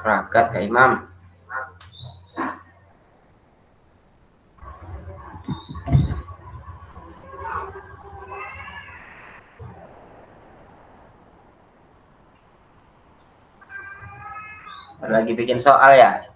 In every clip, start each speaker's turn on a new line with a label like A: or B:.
A: Ragat Kak Imam. Lagi bikin soal ya?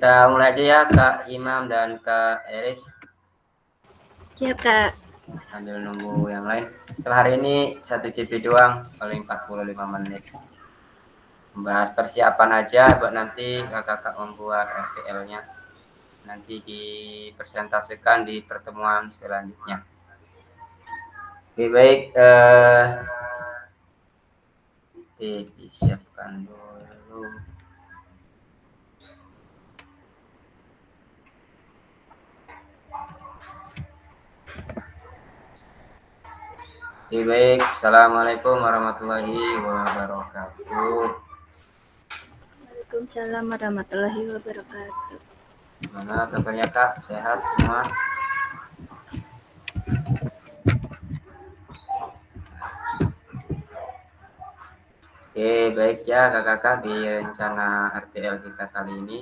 A: kita mulai aja ya Kak Imam dan Kak Eris.
B: Siap, Kak.
A: Sambil nunggu yang lain. Kalau hari ini 1 GP doang, paling 45 menit. Membahas persiapan aja buat nanti kakak membuat RTL-nya. Nanti dipresentasikan di pertemuan selanjutnya. Oke, baik. Disiapkan dulu. Oke, baik. Assalamualaikum warahmatullahi wabarakatuh.
B: Waalaikumsalam warahmatullahi wabarakatuh.
A: Gimana kabarnya Kak? Sehat semua? Oke, baik ya kakak-kakak, di rencana RTL kita kali ini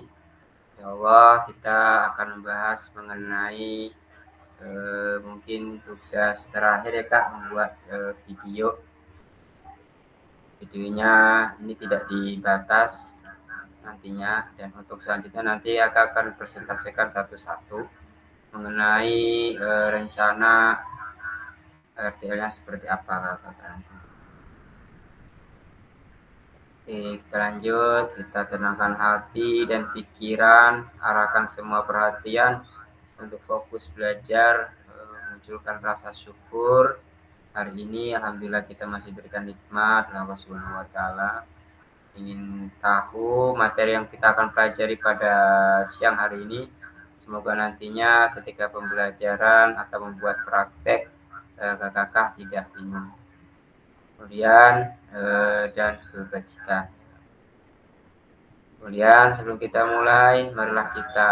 A: Insya Allah kita akan membahas mengenai mungkin tugas terakhir ya Kak, membuat videonya ini tidak dibatas nantinya, dan untuk selanjutnya nanti akan presentasikan satu-satu mengenai rencana RTL-nya seperti apa kakak nanti. Oke, kita lanjut. Kita tenangkan hati dan pikiran, arahkan semua perhatian untuk fokus belajar, munculkan rasa syukur. Hari ini alhamdulillah kita masih diberikan nikmat Allah Subhanahu wa taala. Ingin tahu materi yang kita akan pelajari pada siang hari ini. Semoga nantinya ketika pembelajaran atau membuat praktek kakak-kakak tidak bingung. Kemudian dan kebajikan. Kemudian sebelum kita mulai, marilah kita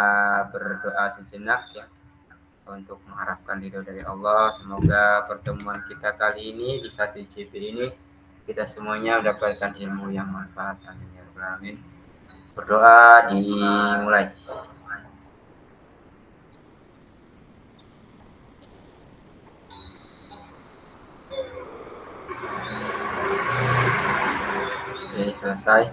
A: berdoa sejenak ya, untuk mengharapkan ridho dari Allah. Semoga pertemuan kita kali ini di 1 JP ini kita semuanya mendapatkan ilmu yang manfaat. Amin ya rabbal alamin. Berdoa dimulai. Oke, selesai.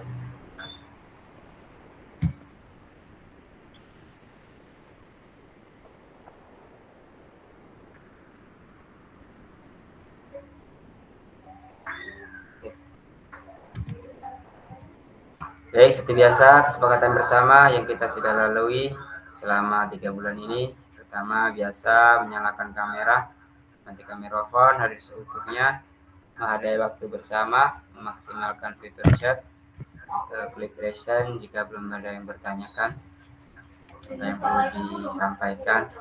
A: Baik, seperti biasa kesepakatan bersama yang kita sudah lalui selama 3 bulan ini. Pertama, biasa menyalakan kamera, matikan mikrofon, hadir seutuhnya, menghargai waktu bersama, memaksimalkan fitur chat, klik present jika belum ada yang bertanyakan, ada yang perlu disampaikan.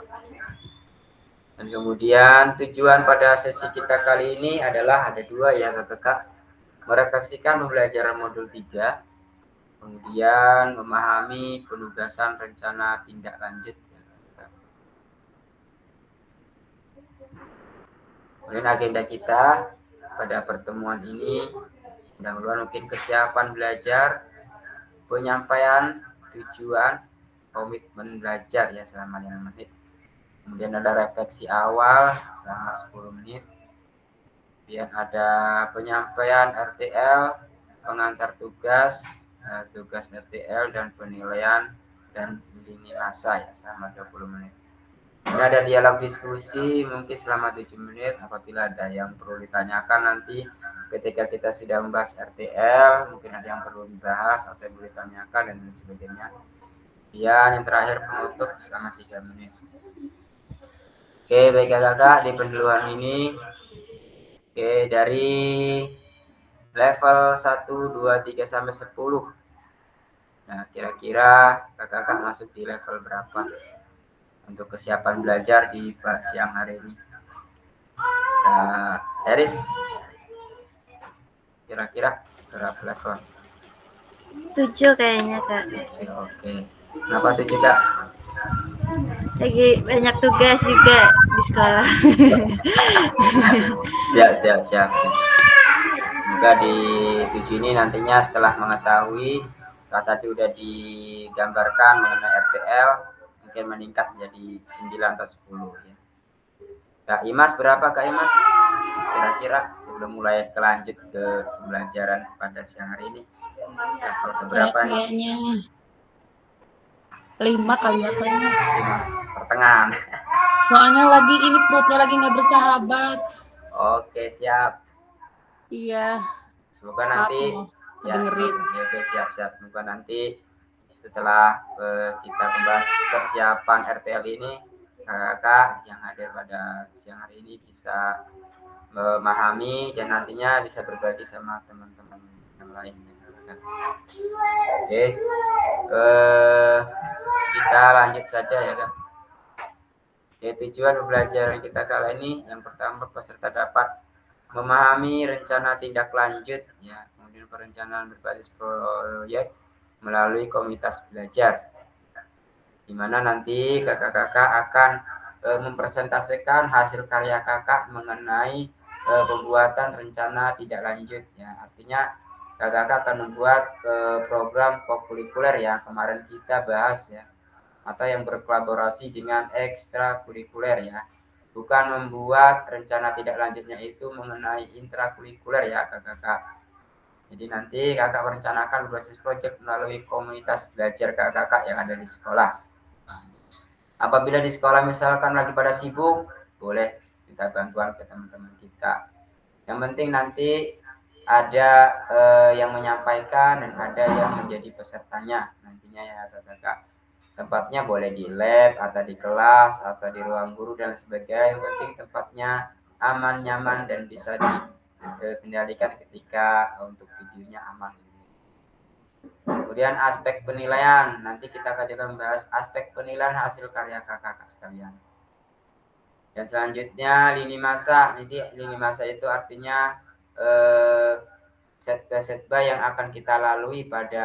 A: Dan kemudian tujuan pada sesi kita kali ini adalah ada 2 ya kakak, merefleksikan pembelajaran modul 3, kemudian memahami penugasan rencana tindak lanjut. Kemudian agenda kita pada pertemuan ini mudah-mudahan mungkin kesiapan belajar, penyampaian tujuan, komitmen belajar ya selama 5 menit. Kemudian ada refleksi awal selama 10 menit. Kemudian ada penyampaian RTL, pengantar tugas, tugas RTL dan penilaian dan lini masa ya selama 20 menit. Ini ada dialog diskusi mungkin selama 7 menit apabila ada yang perlu ditanyakan nanti ketika kita sudah membahas RTL, mungkin ada yang perlu dibahas atau yang perlu ditanyakan dan sebagainya. Dan yang terakhir penutup selama 3 menit. Oke, baik kakak, di pendahuluan ini dari level 1, 2, 3 sampai 10. Nah, kira-kira kakak masuk di level berapa untuk kesiapan belajar di siang hari ini? Eris, kira-kira berapa level?
B: 7 kayaknya, Kak.
A: 7, oke. Kenapa 7, Kak?
B: Lagi banyak tugas juga di sekolah.
A: Siap. Semoga di 7 ini nantinya setelah mengetahui tadi udah digambarkan mengenai RTL, mungkin meningkat menjadi 9 atau 10 ya. Kak Imas berapa Kak Imas? Kira-kira sebelum mulai lanjut ke pembelajaran pada siang hari ini. Level berapa nih?
C: 5 kali ya kayaknya.
A: 5 pertengahan.
C: Soalnya lagi ini perutnya lagi nggak bersahabat.
A: Oke, siap.
C: Iya.
A: Semoga
C: Maaf
A: nanti
C: ya, dengerin.
A: oke, siap. Semoga nanti setelah kita membahas persiapan RTL ini, kakak yang hadir pada siang hari ini bisa memahami dan nantinya bisa berbagi sama teman-teman yang lain. Oke, kita lanjut saja ya kak. Oke, tujuan pembelajaran kita kali ini yang pertama peserta dapat memahami rencana tindak lanjut ya, kemudian perencanaan berbasis proyek melalui komunitas belajar, di mana nanti kakak-kakak akan mempresentasikan hasil karya kakak mengenai pembuatan rencana tindak lanjut ya. Artinya kakak-kakak akan membuat program kokurikuler yang kemarin kita bahas ya, atau yang berkolaborasi dengan ekstrakurikuler ya. Bukan membuat rencana tidak lanjutnya itu mengenai intrakurikuler ya kakak-kakak. Jadi nanti kakak merencanakan berbasis proyek melalui komunitas belajar kakak-kakak yang ada di sekolah. Apabila di sekolah misalkan lagi pada sibuk, boleh minta bantuan ke teman-teman kita. Yang penting nanti ada yang menyampaikan dan ada yang menjadi pesertanya nantinya ya kakak-kakak. Tempatnya boleh di lab atau di kelas atau di ruang guru dan sebagainya. Yang penting tempatnya aman, nyaman dan bisa dikendalikan ketika untuk videonya aman. Kemudian aspek penilaian, nanti kita akan membahas aspek penilaian hasil karya kakak sekalian. Dan selanjutnya lini masa. Jadi lini masa itu artinya setba yang akan kita lalui pada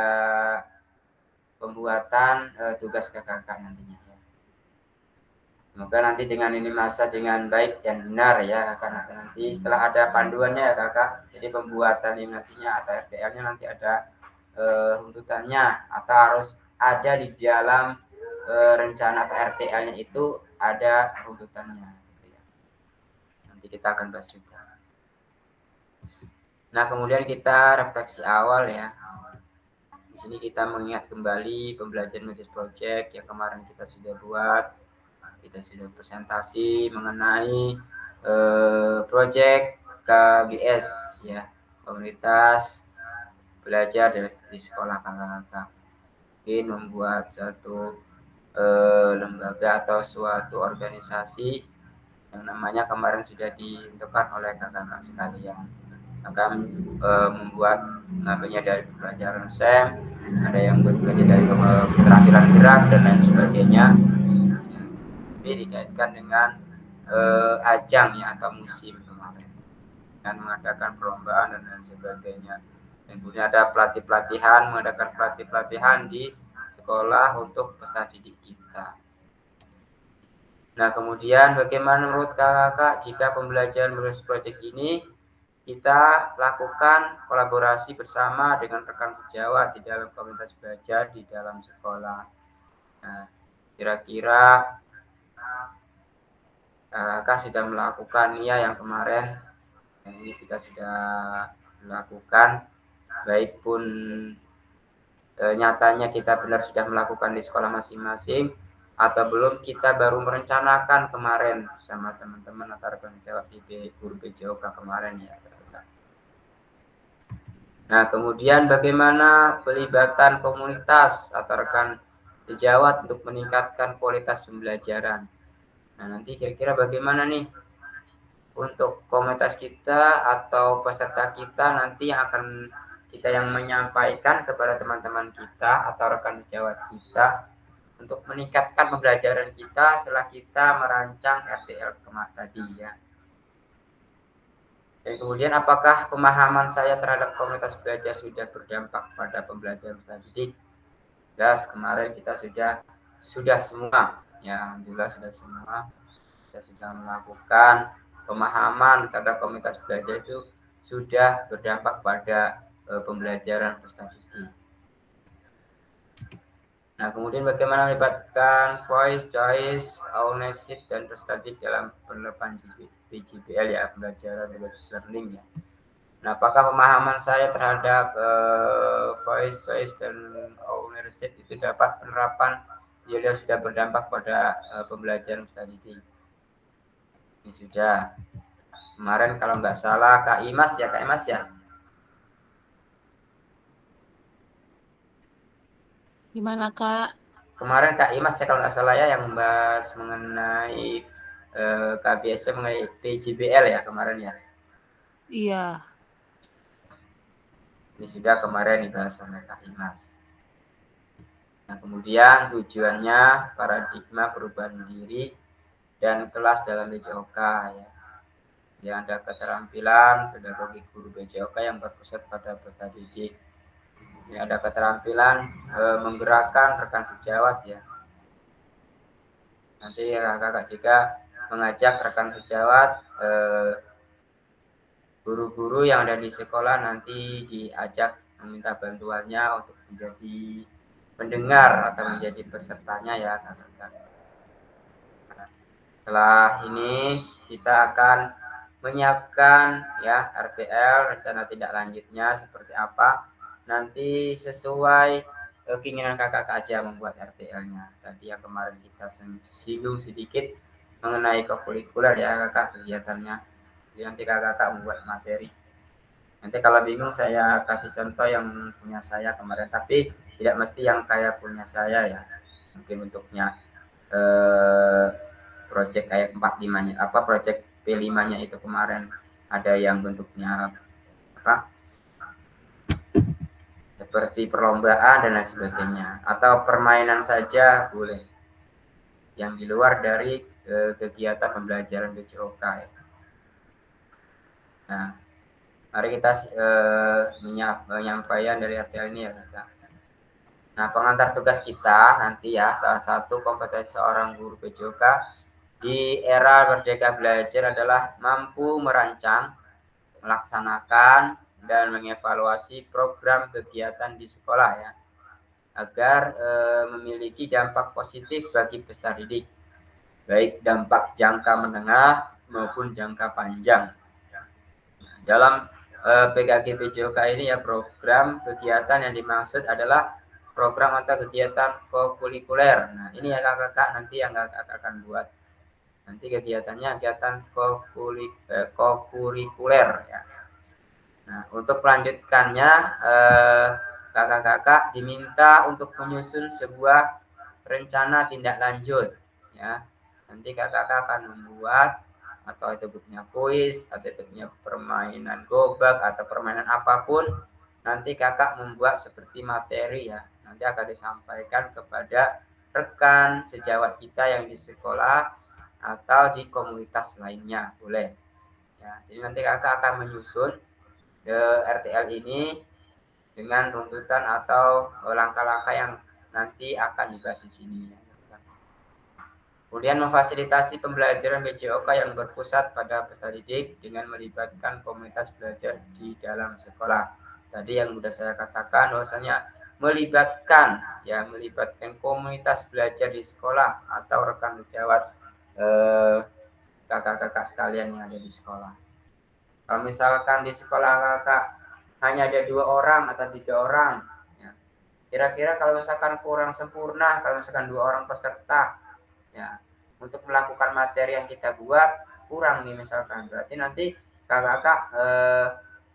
A: pembuatan tugas kakak nantinya ya. Semoga nanti dengan lini masa dengan baik dan benar ya kakak. Nanti setelah ada panduannya ya kakak, jadi pembuatan lini masanya atau RTL-nya nanti ada runtutannya atau harus ada di dalam rencana atau RTL-nya itu ada runtutannya gitu ya. Nanti kita akan bahas juga. Nah, kemudian kita refleksi awal ya. Di sini kita mengingat kembali pembelajaran Moses Project yang kemarin kita sudah buat. Kita sudah presentasi mengenai project KBS ya, komunitas belajar di sekolah kakak-kakak. Mungkin membuat suatu lembaga atau suatu organisasi yang namanya kemarin sudah ditentukan oleh kakak-kakak sekalian. Akan membuat ngambilnya dari pelajaran SEM, ada yang belajar dari keterampilan gerak dan lain sebagainya. Ini dikaitkan dengan ajang ya atau musim kemarin, dan mengadakan perlombaan dan lain sebagainya. Dan kemudian ada mengadakan pelatihan di sekolah untuk peserta didik kita. Nah, kemudian bagaimana menurut kakak jika pembelajaran menulis proyek ini kita lakukan kolaborasi bersama dengan rekan sejawat di dalam komunitas belajar di dalam sekolah. Nah, kira-kira kakak sudah melakukan ya yang kemarin, yang ini kita sudah lakukan, baik pun nyatanya kita benar sudah melakukan di sekolah masing-masing atau belum, kita baru merencanakan kemarin sama teman-teman atau rekan sejawat di guru PJOK kemarin ya. Nah, kemudian bagaimana pelibatan komunitas atau rekan sejawat untuk meningkatkan kualitas pembelajaran. Nah, nanti kira-kira bagaimana nih untuk komunitas kita atau peserta kita nanti yang akan kita yang menyampaikan kepada teman-teman kita atau rekan sejawat kita untuk meningkatkan pembelajaran kita setelah kita merancang RTL kemarin tadi ya. Dan kemudian apakah pemahaman saya terhadap komunitas belajar sudah berdampak pada pembelajaran peserta didik? Jelas kemarin kita sudah semua ya, alhamdulillah sudah semua. Kita sudah melakukan pemahaman terhadap komunitas belajar itu sudah berdampak pada pembelajaran peserta didik. Nah, kemudian bagaimana melibatkan voice, choice, ownership, dan peserta didik dalam penerapan PJBL ya, pembelajaran berbasis learning ya. Nah, apakah pemahaman saya terhadap voice, choice, dan ownership itu dapat penerapan beliau sudah berdampak pada pembelajaran peserta didik. Ini sudah. Kemarin kalau nggak salah Kak Imas ya.
C: Gimana Kak?
A: Kemarin Kak Imas ya kalau nggak salah ya yang membahas mengenai KBS mengenai PJBL ya kemarin ya.
C: Iya.
A: Ini sudah kemarin dibahas oleh Kak Imas. Nah, kemudian tujuannya paradigma perubahan diri dan kelas dalam BCOK ya. Yang ada keterampilan pedagogi guru BCOK yang berpusat pada peserta didik. Ini ada keterampilan menggerakkan rekan sejawat ya. Nanti kakak juga mengajak rekan sejawat guru-guru yang ada di sekolah nanti diajak meminta bantuannya untuk menjadi pendengar atau menjadi pesertanya ya kakak. Setelah ini kita akan menyiapkan ya RTL rencana tindak lanjutnya seperti apa. Nanti sesuai keinginan kakak aja membuat RTL-nya. Tadi yang kemarin kita singgung sedikit mengenai kokurikuler ya kakak kegiatannya. Jadi nanti kakak membuat materi. Nanti kalau bingung saya kasih contoh yang punya saya kemarin, tapi tidak mesti yang kayak punya saya ya. Mungkin bentuknya project kayak 45-nya, project P5-nya itu kemarin ada yang bentuknya seperti perlombaan dan lain sebagainya, atau permainan saja boleh. Yang di luar dari kegiatan pembelajaran BCOK ya. Nah, mari kita menyampaikan dari RTL ini ya kakak. Nah, pengantar tugas kita nanti ya, salah satu kompetensi seorang guru PJOK di era Merdeka Belajar adalah mampu merancang, melaksanakan, dan mengevaluasi program kegiatan di sekolah ya, agar memiliki dampak positif bagi peserta didik, baik dampak jangka menengah maupun jangka panjang. Dalam PKG PJOK ini ya, program kegiatan yang dimaksud adalah program atau kegiatan kokurikuler. Nah, ini ya kakak nanti yang kakak akan buat. Nanti kegiatannya kegiatan kokurikuler ya. Nah, untuk melanjutkannya kakak-kakak diminta untuk menyusun sebuah rencana tindak lanjut ya. Nanti kakak-kakak akan membuat atau itu bentuknya kuis, atau itu punya permainan gobak atau permainan apapun, nanti kakak membuat seperti materi ya, nanti akan disampaikan kepada rekan sejawat kita yang di sekolah atau di komunitas lainnya boleh ya. Jadi nanti kakak akan menyusun RTL ini dengan runtutan atau langkah-langkah yang nanti akan dibahas di sini. Kemudian memfasilitasi pembelajaran BCOK yang berpusat pada peserta didik dengan melibatkan komunitas belajar di dalam sekolah. Tadi yang sudah saya katakan bahwasanya melibatkan komunitas belajar di sekolah atau rekan sejawat kakak-kakak sekalian yang ada di sekolah. Kalau misalkan di sekolah kakak hanya ada 2 orang atau 3 orang, ya, kira-kira kalau misalkan kurang sempurna, kalau misalkan 2 orang peserta, ya, untuk melakukan materi yang kita buat kurang nih misalkan, berarti nanti kakak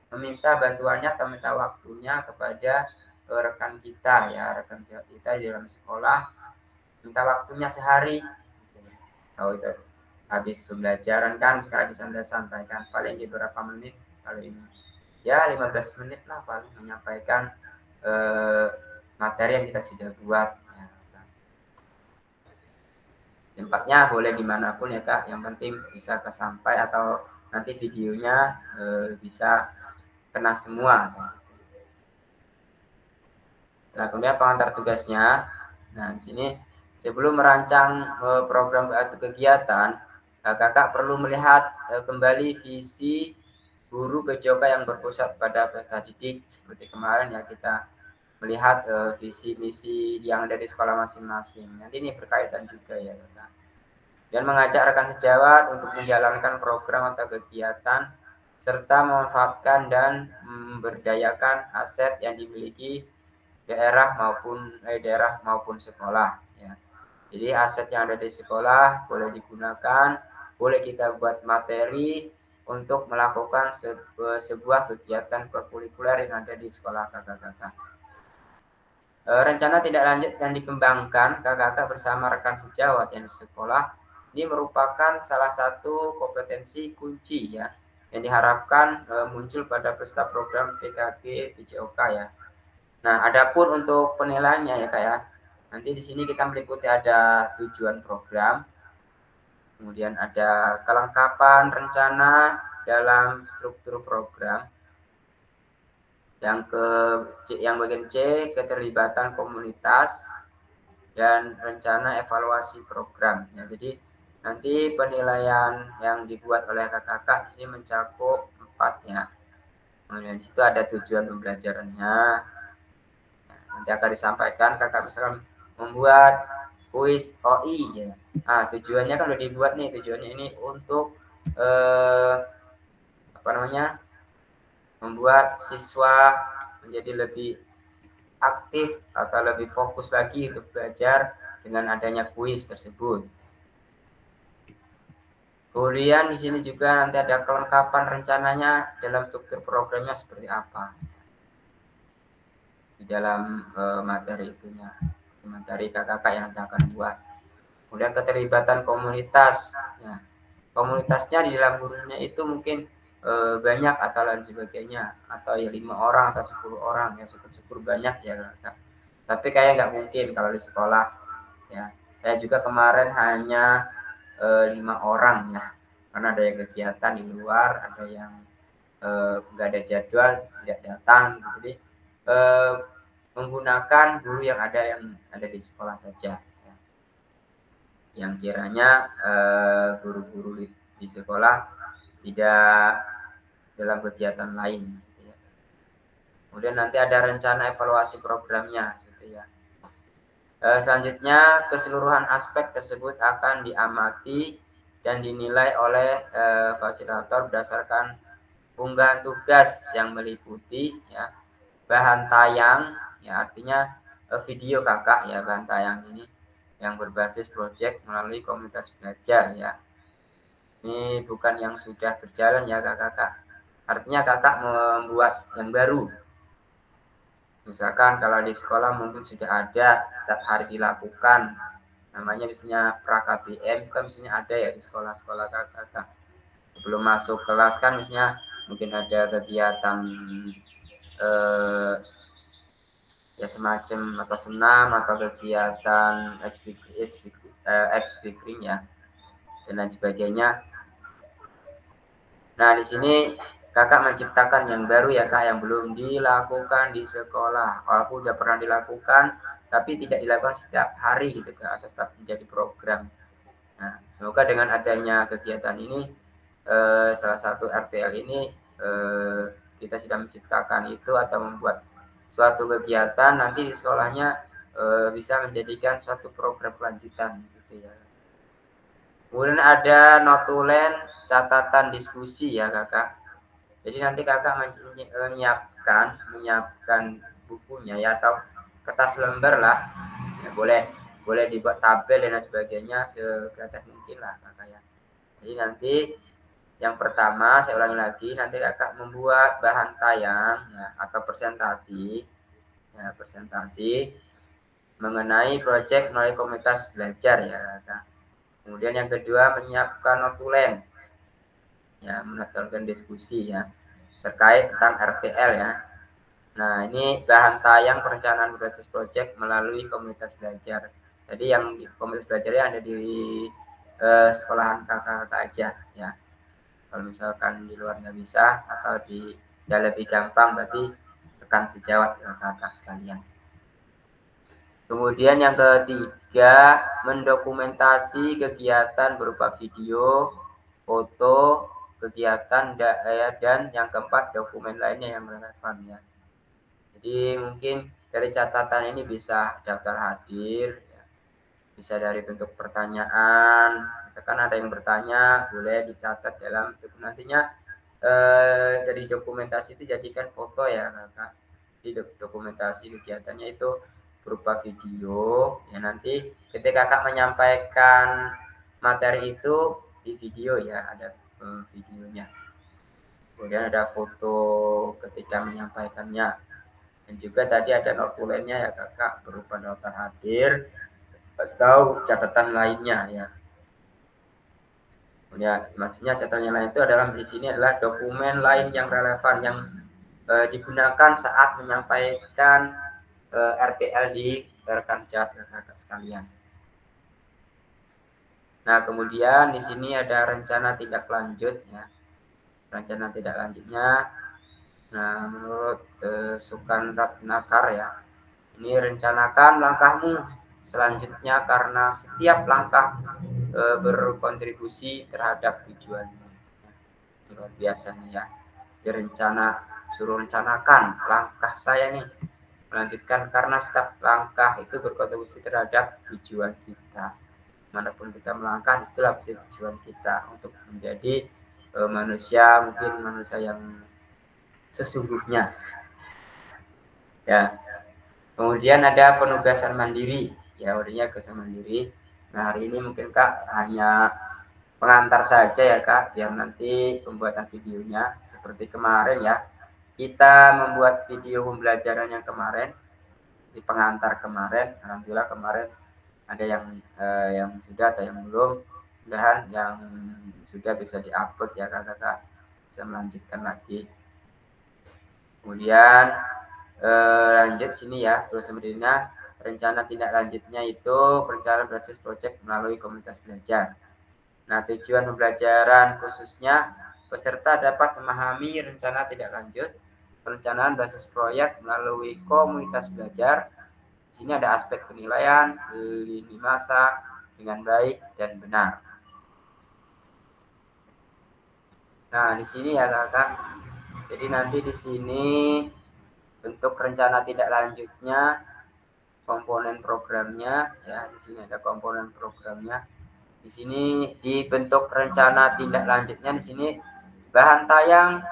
A: meminta bantuannya atau minta waktunya kepada rekan kita ya, rekan kita di dalam sekolah, minta waktunya sehari. Tahu itu habis pembelajaran kan habis Anda sampaikan paling di beberapa menit, kali ini ya 15 menit lah paling menyampaikan materi yang kita sudah buat ya. Tempatnya boleh dimanapun ya kak, yang penting bisa kesampai atau nanti videonya bisa kena semua. Nah, kemudian pengantar tugasnya. Nah, di sini sebelum merancang program atau kegiatan, kakak perlu melihat kembali visi guru PJOK yang berpusat pada peserta didik seperti kemarin ya, kita melihat visi misi yang ada di sekolah masing-masing. Nanti ini berkaitan juga ya kakak. Dan mengajak rekan sejawat untuk menjalankan program atau kegiatan serta memanfaatkan dan memberdayakan aset yang dimiliki daerah maupun sekolah ya. Jadi aset yang ada di sekolah boleh digunakan, boleh kita buat materi untuk melakukan sebuah kegiatan kurikuler yang ada di sekolah kakak-kakak. Rencana tidak lanjut dan dikembangkan kakak-kakak bersama rekan sejawat yang di sekolah ini merupakan salah satu kompetensi kunci ya yang diharapkan muncul pada peserta program PKG PJOK ya. Nah, adapun untuk penilaiannya ya Kak ya. Nanti di sini kita meliputi ada tujuan program, kemudian ada kelengkapan rencana dalam struktur program. Yang bagian C, keterlibatan komunitas dan rencana evaluasi program. Ya, jadi nanti penilaian yang dibuat oleh kakak-kakak ini mencakup 4 ya. Kemudian di situ ada tujuan pembelajarannya. Nanti akan disampaikan kakak misalkan membuat kuis OI ya. Nah, tujuannya kan udah dibuat nih, tujuannya ini untuk membuat siswa menjadi lebih aktif atau lebih fokus lagi untuk belajar dengan adanya kuis tersebut. Kemudian di sini juga nanti ada kelengkapan rencananya dalam struktur programnya seperti apa di dalam materi itunya, materi kakak yang nanti akan buat. Kemudian keterlibatan komunitas. Ya, komunitasnya di dalam gurunya itu mungkin banyak atau lain sebagainya, atau ya 5 orang atau 10 orang ya, syukur-syukur banyak ya kakak. Tapi kayak nggak mungkin kalau di sekolah ya. Saya juga kemarin hanya 5 orang ya, karena ada yang kegiatan di luar, ada yang nggak ada jadwal tidak datang, jadi menggunakan guru yang ada di sekolah saja ya. Yang kiranya guru-guru di sekolah tidak dalam kegiatan lain gitu ya. Kemudian nanti ada rencana evaluasi programnya gitu ya. Selanjutnya keseluruhan aspek tersebut akan diamati dan dinilai oleh fasilitator berdasarkan unggahan tugas yang meliputi ya bahan tayang ya, artinya video kakak ya, bahan tayang ini yang berbasis proyek melalui komunitas belajar ya. Ini bukan yang sudah berjalan ya kakak. Artinya kakak membuat yang baru. Misalkan kalau di sekolah mungkin sudah ada setiap hari dilakukan, namanya misalnya pra-KBM kan misalnya ada ya di sekolah-sekolah kakak. Sebelum masuk kelas kan misalnya mungkin ada kegiatan ya semacam atau senam atau kegiatan ex-bikring ya dan lain sebagainya. Nah, di sini kakak menciptakan yang baru ya kak, yang belum dilakukan di sekolah. Walaupun sudah pernah dilakukan, tapi tidak dilakukan setiap hari gitu kak, atau tetap menjadi program. Nah, semoga dengan adanya kegiatan ini, salah satu RTL ini, kita sudah menciptakan itu atau membuat suatu kegiatan nanti di sekolahnya bisa menjadikan suatu program lanjutan gitu ya. Kemudian ada notulen catatan diskusi ya kakak. Jadi nanti kakak menyiapkan bukunya ya, atau kertas lembar lah. Ya, boleh dibuat tabel dan sebagainya sekreatif mungkin lah kakak ya. Jadi nanti yang pertama saya ulangi lagi, nanti kakak membuat bahan tayang ya, atau presentasi mengenai proyek melalui komunitas belajar ya kakak. Kemudian yang kedua menyiapkan notulen ya, menonton diskusi ya terkait tentang RTL ya. Nah, ini bahan tayang perencanaan berbasis proyek melalui komunitas belajar. Jadi yang di komunitas belajarnya ada di sekolahan kakak-kakak aja ya. Kalau misalkan di luar nggak bisa atau lebih gampang, berarti rekan sejawat kakak sekalian. Kemudian yang ketiga, mendokumentasi kegiatan berupa video, foto, kegiatan dan yang keempat dokumen lainnya yang relevan ya. Jadi mungkin dari catatan ini bisa daftar hadir, ya. Bisa dari bentuk pertanyaan, misalkan ada yang bertanya boleh dicatat dalam nantinya dari dokumentasi itu jadikan foto ya kakak. Jadi dokumentasi kegiatannya itu berupa video. Ya nanti ketika kakak menyampaikan materi itu di video ya, ada videonya. Kemudian ada foto ketika menyampaikannya. Dan juga tadi ada notulennya ya kakak, berupa nota hadir atau catatan lainnya ya. Ya, maksudnya catatan lain itu adalah di sini adalah dokumen lain yang relevan yang digunakan saat menyampaikan RTL di rekan kakak sekalian. Nah, kemudian di sini ada rencana tindak lanjut ya. Rencana tindak lanjutnya. Nah, menurut Sukan Ratnakar ya, ini rencanakan langkahmu selanjutnya karena setiap langkah berkontribusi terhadap tujuan. Luar biasa nih ya. Suruh rencanakan langkah saya nih. Melanjutkan karena setiap langkah itu berkontribusi terhadap tujuan kita. Manapun kita melangkah, itulah tujuan kita untuk menjadi manusia yang sesungguhnya. Ya. Kemudian ada penugasan mandiri. Ya, udah kesan mandiri. Nah, hari ini mungkin Kak hanya pengantar saja ya Kak, biar nanti pembuatan videonya seperti kemarin ya. Kita membuat video pembelajaran yang kemarin di pengantar kemarin. Alhamdulillah kemarin ada yang sudah atau yang belum. Mudah-mudahan yang sudah bisa diupload ya Kak, bisa melanjutkan lagi. Kemudian lanjut sini ya, terus kemudian rencana tindak lanjutnya itu perencanaan berbasis proyek melalui komunitas belajar. Nah, tujuan pembelajaran khususnya peserta dapat memahami rencana tindak lanjut perencanaan berbasis proyek melalui komunitas belajar. Di sini ada aspek penilaian lini masa dengan baik dan benar. Nah, di sini ya Kakak. Jadi nanti di sini bentuk rencana tindak lanjutnya, komponen programnya ya, di sini ada komponen programnya. Di sini dibentuk rencana tindak lanjutnya di sini bahan tayang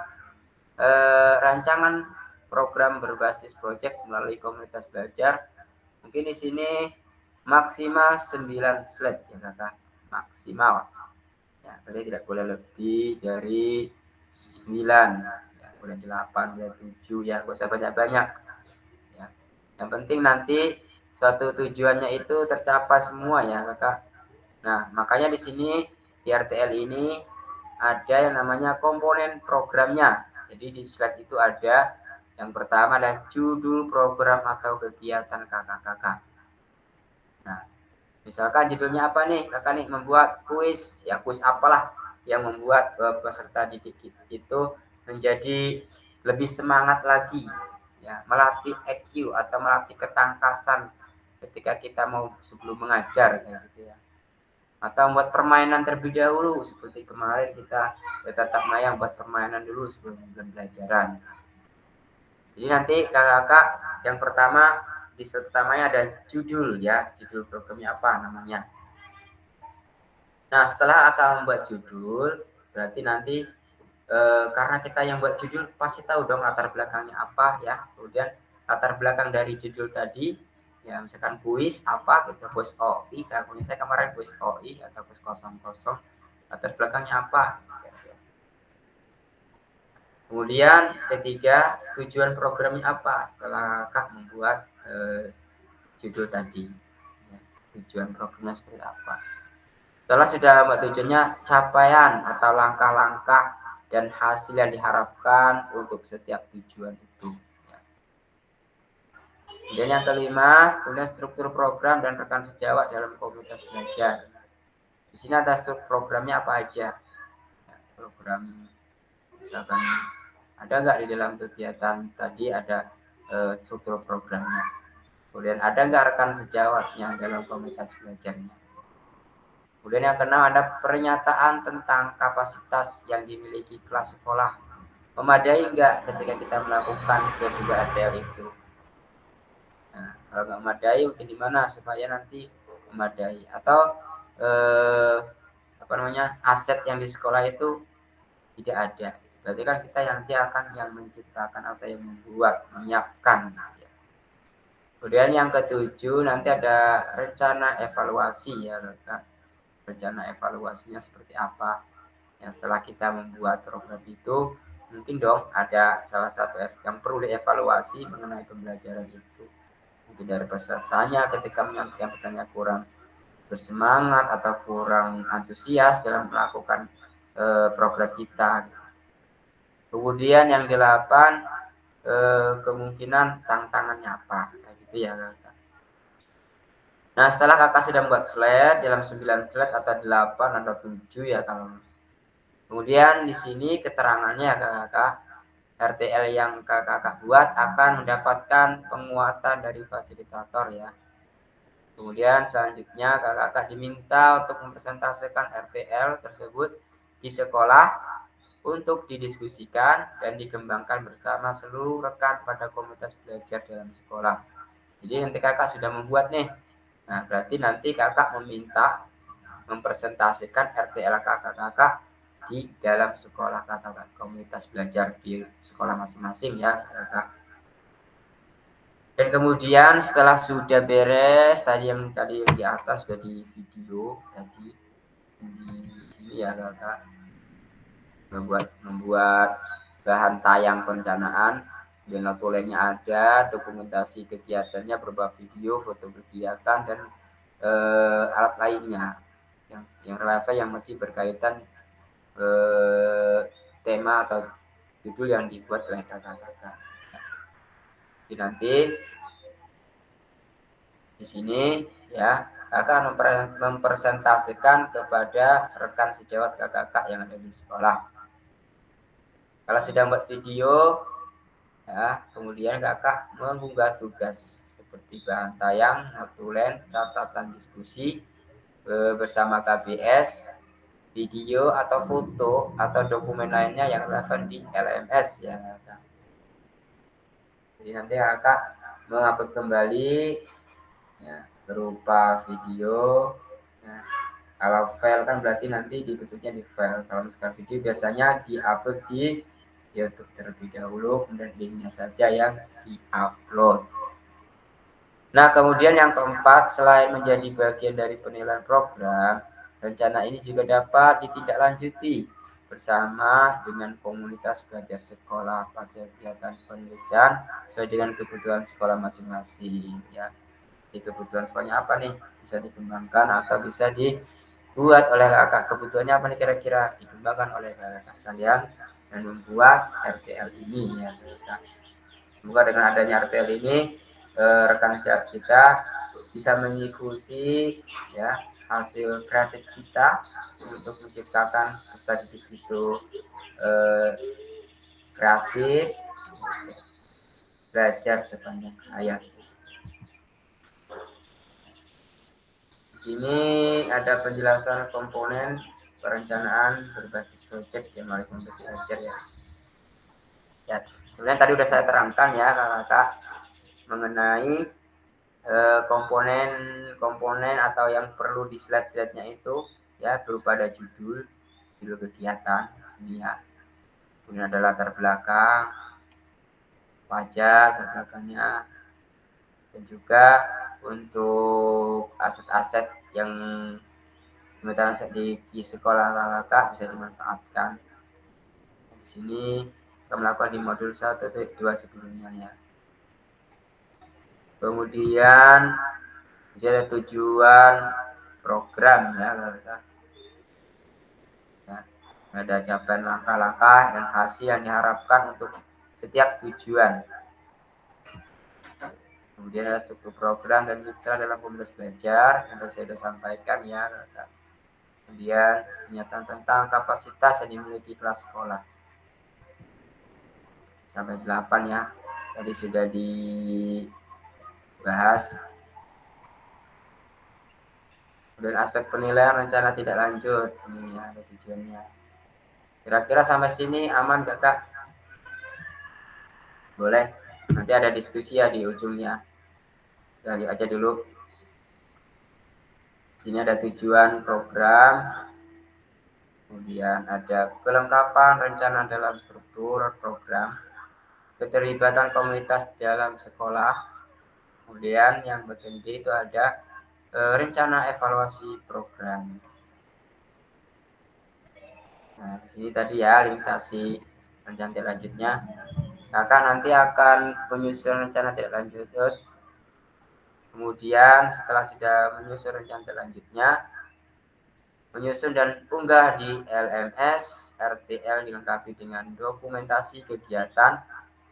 A: rancangan program berbasis proyek melalui komunitas belajar. Mungkin di sini maksimal 9 slide ya Kakak, maksimal. Ya, berarti tidak boleh lebih dari 9. Boleh 8, boleh 7 ya, gak usah banyak-banyak ya. Yang penting nanti suatu tujuannya itu tercapai semua ya Kakak. Nah, makanya di sini di RTL ini ada yang namanya komponen programnya. Jadi di slide itu ada yang pertama adalah judul program atau kegiatan kakak-kakak. Nah, misalkan judulnya apa nih? Kakak nih membuat kuis, ya kuis apalah yang membuat peserta didik itu menjadi lebih semangat lagi ya, melatih EQ atau melatih ketangkasan ketika kita mau sebelum mengajar kayak gitu ya. Atau membuat permainan terlebih dahulu seperti kemarin kita bertatap mayang buat permainan dulu sebelum pembelajaran. Jadi nanti kakak-kakak yang pertama di slide pertamanya ada judul ya, judul programnya apa namanya. Nah, setelah akan membuat judul, berarti nanti karena kita yang buat judul pasti tahu dong latar belakangnya apa ya. Kemudian latar belakang dari judul tadi ya, misalkan kuis apa gitu, kuis OI, kalau saya kemarin kuis OI atau kuis 00, latar belakangnya apa. Kemudian ketiga, tujuan programnya apa setelah Kak membuat judul tadi ya, tujuan programnya seperti apa. Setelah sudah membuat tujuannya, capaian atau langkah-langkah dan hasil yang diharapkan untuk setiap tujuan itu. Kemudian yang kelima, kemudian struktur program dan rekan sejawat dalam komunitas belajar. Di sini ada struktur programnya apa aja. Ya, program misalkan ada nggak di dalam kegiatan tadi ada struktur programnya. Kemudian ada nggak rekan sejawatnya dalam komunitas belajarnya. Kemudian yang keenam ada pernyataan tentang kapasitas yang dimiliki kelas sekolah. Memadai enggak ketika kita melakukan sebuah RTL itu? Nah, kalau nggak memadai mungkin di mana supaya nanti memadai atau aset yang di sekolah itu tidak ada. Berarti kan kita yang nanti akan yang menciptakan atau yang membuat, menyiapkan. Ya. Kemudian yang ketujuh nanti ada rencana evaluasi ya kakak. Rencana evaluasinya seperti apa? Yang setelah kita membuat program itu, mungkin dong ada salah satu yang perlu dievaluasi mengenai pembelajaran itu. Mungkin dari pesertanya ketika menyampaikan pertanyaan kurang bersemangat atau kurang antusias dalam melakukan program kita. Kemudian yang delapan, kemungkinan tantangannya apa, kayak gitu ya kakak. Nah setelah kakak sudah membuat slide dalam 9 slide atau 8 atau 7 ya kalau. Kemudian di sini keterangannya ya kakak, RTL yang kakak buat akan mendapatkan penguatan dari fasilitator ya. Kemudian selanjutnya kakak diminta untuk mempresentasikan RTL tersebut di sekolah untuk didiskusikan dan dikembangkan bersama seluruh rekan pada komunitas belajar dalam sekolah. Jadi nanti kakak sudah membuat nih. Nah, berarti nanti kakak meminta mempresentasikan RTL kakak-kakak di dalam sekolah kakak, komunitas belajar di sekolah masing-masing ya kakak. Dan kemudian setelah sudah beres tadi yang di atas sudah di video tadi di sini ya kakak, membuat bahan tayang perencanaan, dan notulennya ada, dokumentasi kegiatannya berupa video, foto kegiatan dan alat lainnya yang relevan yang masih berkaitan tema atau judul yang dibuat oleh kakak-kakak. Jadi nanti di sini ya akan mempresentasikan kepada rekan sejawat kakak-kakak yang ada di sekolah. Kalau sudah buat video, ya, kemudian kakak mengunggah tugas seperti bahan tayang, notulen, catatan diskusi bersama KBS, video atau foto atau dokumen lainnya yang relevan di LMS ya kakak. Jadi nanti kakak mengupload kembali ya, berupa video. Ya. Kalau file kan berarti nanti dibentuknya di file. Kalau misalkan video biasanya diupload di YouTube terlebih dahulu, kemudian linknya saja yang diupload. Nah, kemudian yang keempat, selain menjadi bagian dari penilaian program, rencana ini juga dapat ditindaklanjuti bersama dengan komunitas belajar sekolah pada kegiatan penelitian sesuai dengan kebutuhan sekolah masing-masing. Ya, di kebutuhan sekolahnya apa nih? Bisa dikembangkan atau bisa dibuat oleh kakak. Kebutuhannya apa nih kira-kira? Dikembangkan oleh kakak sekalian dan membuat RTL ini ya kakak. Semoga dengan adanya RTL ini rekan kita bisa mengikuti ya hasil kreatif kita untuk menciptakan peserta didik itu kreatif, belajar sepanjang hayat. Di sini ada penjelasan komponen perencanaan berbasis project yang harus belajar ya. Ya, sebenarnya tadi sudah saya terangkan ya kakak mengenai komponen atau yang perlu di slide-nya itu ya berupa ada judul kegiatan ini ya, kemudian ada latar belakang, wajah belakangnya, dan juga untuk aset-aset yang sementara di sekolah kakak bisa dimanfaatkan. Di sini kita melakukan di modul 1.2 sebelumnya ya. Kemudian ada tujuan program ya, ada capaian langkah-langkah dan hasil yang diharapkan untuk setiap tujuan. Kemudian ada struktur program dan mitra dalam komunitas belajar yang saya sudah sampaikan ya. Kemudian pernyataan tentang kapasitas yang dimiliki kelas sekolah sampai 8 ya. Tadi sudah dibahas. Kemudian aspek penilaian rencana tidak lanjut. Ini ada tujuannya. Kira-kira sampai sini aman gak kak? Boleh. Nanti ada diskusi ya di ujungnya. Lagi aja dulu. Sini ada tujuan program. Kemudian ada kelengkapan rencana dalam struktur program. Keterlibatan komunitas dalam sekolah. Kemudian yang bagian D itu ada rencana evaluasi program. Nah, di sini tadi ya limitasi rencana tidak lanjutnya. Kakak nanti akan menyusun rencana tidak lanjut. Kemudian setelah sudah menyusun rencana tidak lanjutnya, menyusun dan unggah di LMS, RTL dilengkapi dengan dokumentasi kegiatan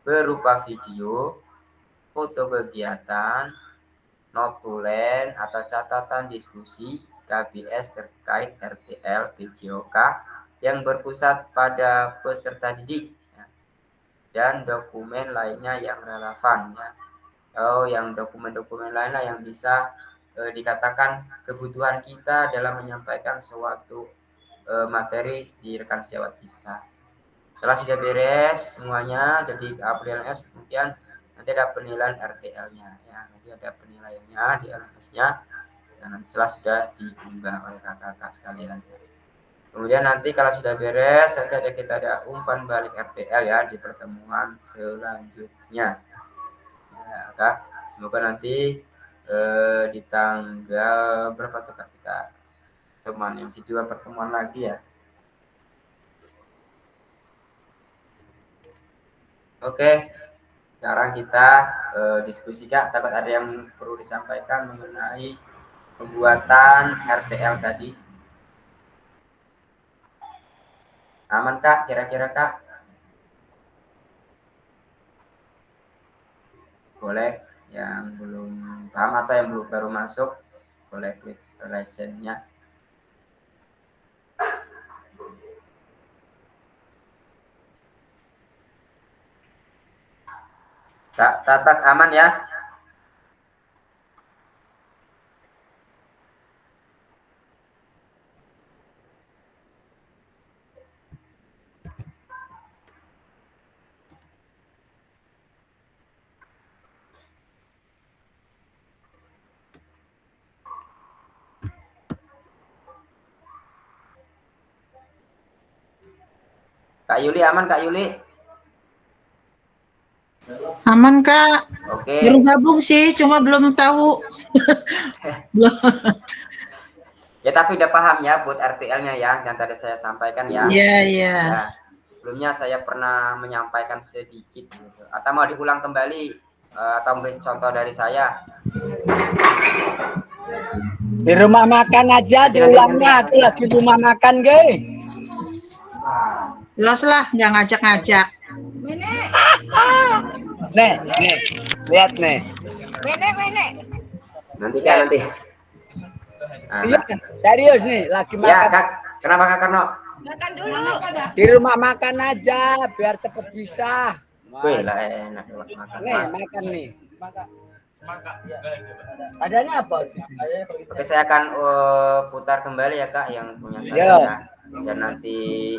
A: berupa video, foto kegiatan, notulen atau catatan diskusi KBS terkait RTL PJOK yang berpusat pada peserta didik ya, dan dokumen lainnya yang relevan ya. Yang dokumen-dokumen lainnya yang bisa dikatakan kebutuhan kita dalam menyampaikan suatu materi di rekan sejawat kita. Setelah sudah beres semuanya, jadi LMS, kemudian nanti ada penilaian RTL-nya ya, nanti ada penilaiannya di LMS-nya, dan setelah sudah diunggah oleh kakak-kakak sekalian. Kemudian nanti kalau sudah beres, nanti kita ada umpan balik RTL ya di pertemuan selanjutnya. Ya, Kak. Semoga nanti di tanggal berapa tuh Kak kita teman yang masih 2 pertemuan lagi ya. Oke, sekarang kita diskusi Kak. Takut ada yang perlu disampaikan mengenai pembuatan RTL tadi. Aman Kak, kira-kira Kak? Boleh yang belum paham atau yang belum baru masuk, boleh klik lesson-nya. Kak, Tatak aman ya? Kak Yuli aman Kak Yuli?
D: Aman Kak.
A: Oke.
D: Baru gabung sih, cuma belum tahu.
A: Ya tapi udah paham ya buat RTL-nya ya, yang tadi saya sampaikan ya.
D: Iya, iya.
A: Ya, sebelumnya saya pernah menyampaikan sedikit gitu. Atau mau diulang kembali atau mungkin contoh dari saya.
E: Di rumah makan aja diulangnya, aku lagi rumah makan ge.
D: Jelas lah, nggak ngajak-ngajak.
E: Nih, lihat nih.
A: Nanti Kak nanti. Nah,
E: Iya, serius nih, lagi makan.
A: ya Kak, kenapa Kak Karno?
C: Makan dulu.
E: Di rumah makan aja, biar cepet bisa.
A: Wih lah enak makan.
E: Nih, makan nih. Adanya apa sih?
A: Oke, saya akan putar kembali ya Kak yang punya saya
E: Ya.
A: ya. Dan nanti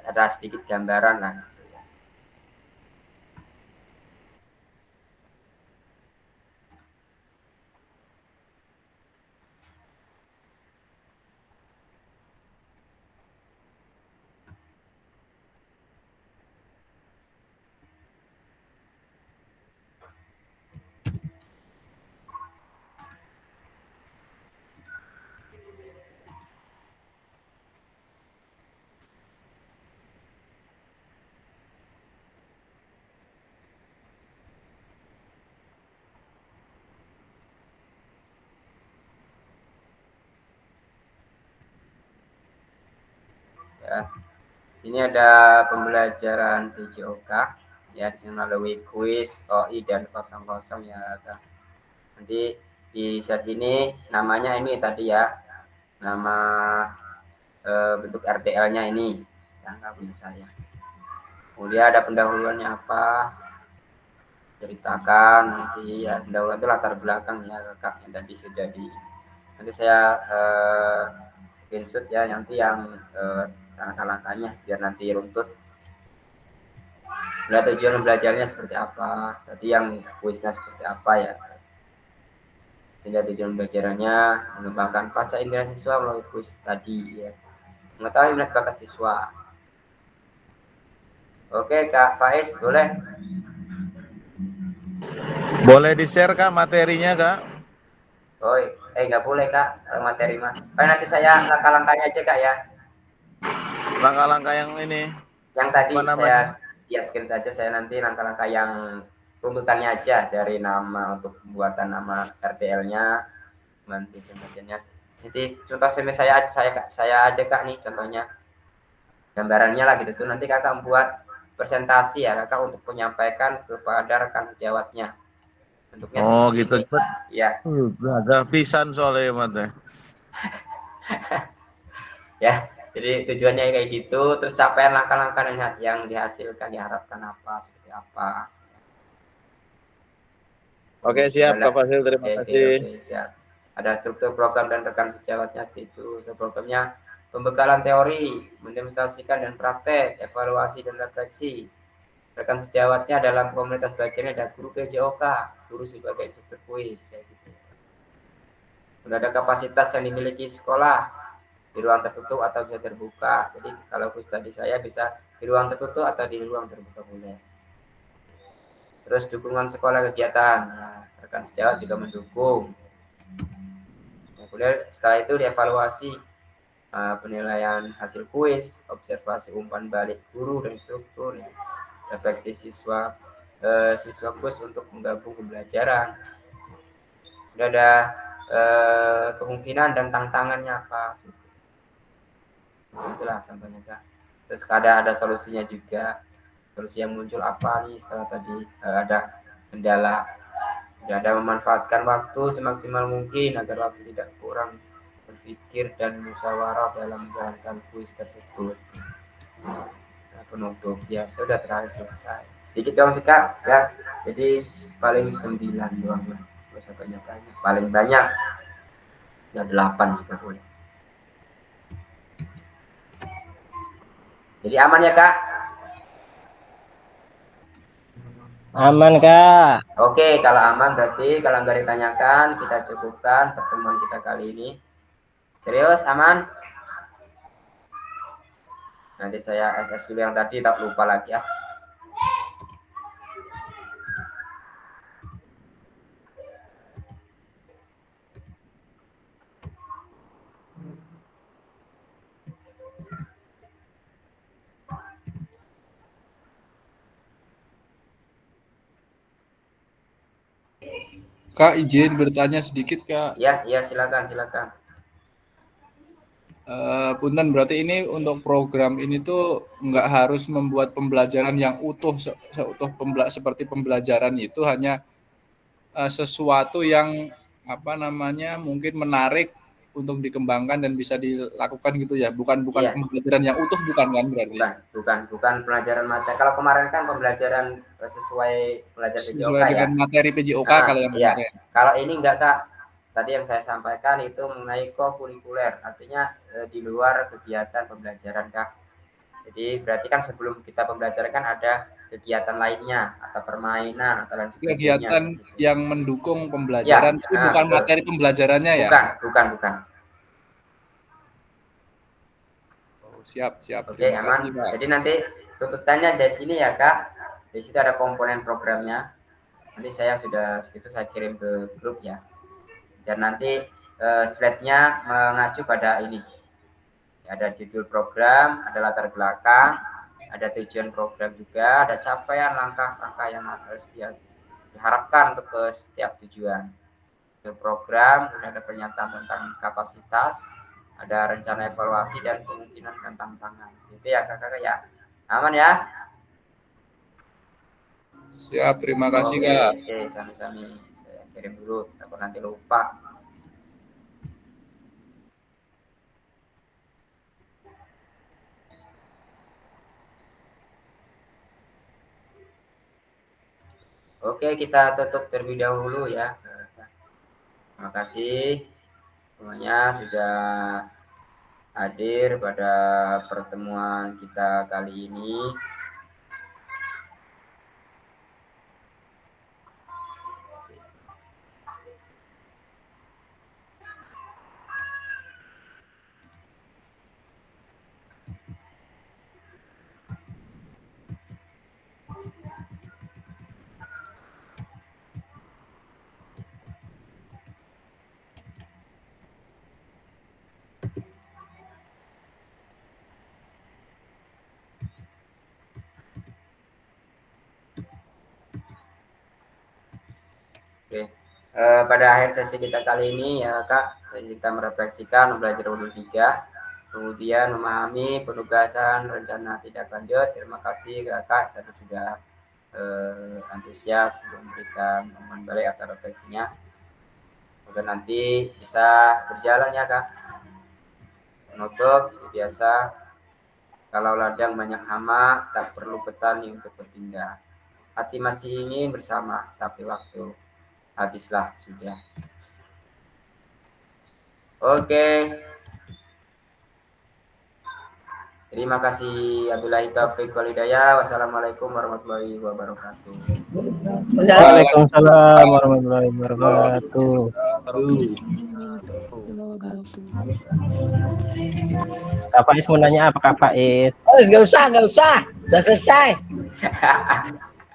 A: ada sedikit gambaran lah. Ya. Sini ada pembelajaran PJOK ya, di sini melalui kuis OI dan 00 ya Kak. Nanti di set ini namanya ini tadi ya, nama bentuk RTL-nya ini yang nggak punya saya. Kemudian ada pendahuluannya apa, ceritakan nanti ya, pendahuluan itu latar belakang ya Kak yang tadi sudah nanti saya screenshot ya nanti yang langkah-langkahnya biar nanti runtut. Nah, tujuan belajarnya seperti apa, tadi yang kuisnya seperti apa ya, sehingga tujuan belajarannya mengembangkan pasca indera siswa melalui kuis tadi ya, mengetahui minat bakat siswa. Oke Kak Faiz, boleh?
F: Boleh di-share Kak materinya Kak?
A: Oh, nggak boleh Kak, kalau materi mah. Nanti saya langkah-langkahnya aja Kak ya.
F: Langkah-langkah yang ini.
A: Yang tadi
F: Apa
A: saya
F: namanya?
A: skin saja, saya nanti langkah-langkah yang runtutannya aja dari nama untuk pembuatan nama RTL-nya, nanti contohnya. Jadi contoh saya aja Kak nih contohnya. Gambarannya lah gitu tuh nanti Kakak membuat presentasi ya Kakak untuk menyampaikan kepada rekan sejawatnya. Bentuknya
F: Oh
A: seperti
F: gitu.
A: ini. Ya.
F: Agak pisan soalnya Mas.
A: Ya. Jadi tujuannya kayak gitu, terus capaian langkah-langkah yang dihasilkan diharapkan apa, seperti apa.
F: Oke siap Kak Fasil, terima kasih.
A: Oke, siap. Ada struktur program dan rekan sejawatnya itu. Programnya pembekalan teori, mendemonstrasikan dan praktek, evaluasi dan refleksi. Rekan sejawatnya dalam komunitas belajarnya ada guru PJOK, guru sebagai instruktur kuis, ya gitu. Sudah ada kapasitas yang dimiliki sekolah di ruang tertutup atau bisa terbuka. Jadi kalau kuis tadi saya bisa di ruang tertutup atau di ruang terbuka boleh. Terus dukungan sekolah kegiatan, nah, rekan sejawat juga mendukung. Kemudian setelah itu dievaluasi penilaian hasil kuis, observasi umpan balik guru dan instruktur, ya. Refleksi siswa kuis untuk menggabung pembelajaran. Sudah ada kemungkinan dan tantangannya apa. Itulah contohnya Kak. Terus ada solusinya juga. Solusi yang muncul apa nih setelah tadi ada kendala. Ada memanfaatkan waktu semaksimal mungkin agar waktu tidak kurang berpikir dan musyawarah dalam menjalankan kuis tersebut. Nah, penutup ya sudah terakhir selesai. Sedikit dong sih Kak ya. Jadi paling 9 doang lah. Gak usah banyak-banyak. Paling banyak ya 8 juga boleh. Jadi aman ya Kak?
E: Aman Kak.
A: Oke, kalau aman berarti kalau nggak ditanyakan kita cukupkan pertemuan kita kali ini. Serius aman? Nanti saya SS dulu yang tadi tak lupa lagi ya.
G: Kak, izin bertanya sedikit, Kak.
A: Ya, silakan.
G: Punten, berarti ini untuk program ini tuh nggak harus membuat pembelajaran yang utuh seutuh seperti pembelajaran itu, hanya sesuatu yang mungkin menarik untuk dikembangkan dan bisa dilakukan gitu ya. Bukan
A: Iya.
G: pembelajaran yang utuh, bukan kan berarti?
A: Bukan pelajaran materi. Kalau kemarin kan pembelajaran sesuai pelajaran PJOK
G: Sesuai dengan materi PJOK kalau yang
A: iya.
G: kemarin.
A: Kalau ini enggak Kak. Tadi yang saya sampaikan itu mengenai kokurikuler, artinya di luar kegiatan pembelajaran Kak. Jadi berarti kan sebelum kita pembelajaran kan ada kegiatan lainnya atau permainan atau lain sebagainya.
G: Kegiatan yang mendukung pembelajaran, tapi bukan
A: betul.
G: materi pembelajarannya ya?
A: Bukan.
G: Oh, siap.
A: Oke,
G: Terima
A: aman.
G: kasih, Pak.
A: Jadi nanti tuntutannya dari sini ya Kak. Di situ ada komponen programnya. Nanti saya kirim ke grup ya. Dan nanti slide-nya mengacu pada ini. Ada judul program, ada latar belakang, ada tujuan program juga, ada capaian langkah-langkah yang harus diharapkan untuk ke setiap tujuan. Ke program, ada pernyataan tentang kapasitas, ada rencana evaluasi dan kemungkinan dan tantangan. Itu ya Kakak ya. Aman ya?
G: Siap, terima kasih Kak.
A: Oke, sami-sami. Saya kirim dulu, takut nanti lupa. Oke, kita tutup terlebih dahulu ya. Terima kasih semuanya sudah hadir pada pertemuan kita kali ini. pada akhir sesi kita kali ini ya Kak, kita merefleksikan belajar modul 3, kemudian memahami penugasan rencana tindak lanjut. Terima kasih Kakak tadi sudah antusias untuk memberikan umpan balik atau refleksinya. Semoga nanti bisa berjalan ya Kak. Penutup seperti biasa, kalau ladang banyak hama, tak perlu petani untuk berpindah. Hati masih ingin bersama, tapi waktu habislah sudah. Oke. Terima kasih. Wabillahi taufiq wal hidayah. Wassalamualaikum warahmatullahi wabarakatuh.
H: Waalaikumsalam warahmatullahi wabarakatuh. Kak Faiz mau nanya apa Kak Faiz?
E: Oh, nggak usah. Sudah selesai.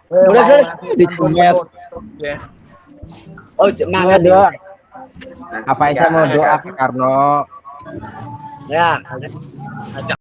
E: Udah selesai.
H: Ditulis.
E: Oh, mangga
H: doa.
A: Nanti
H: Kak Faiz mau doa ke Karno.
E: Ya.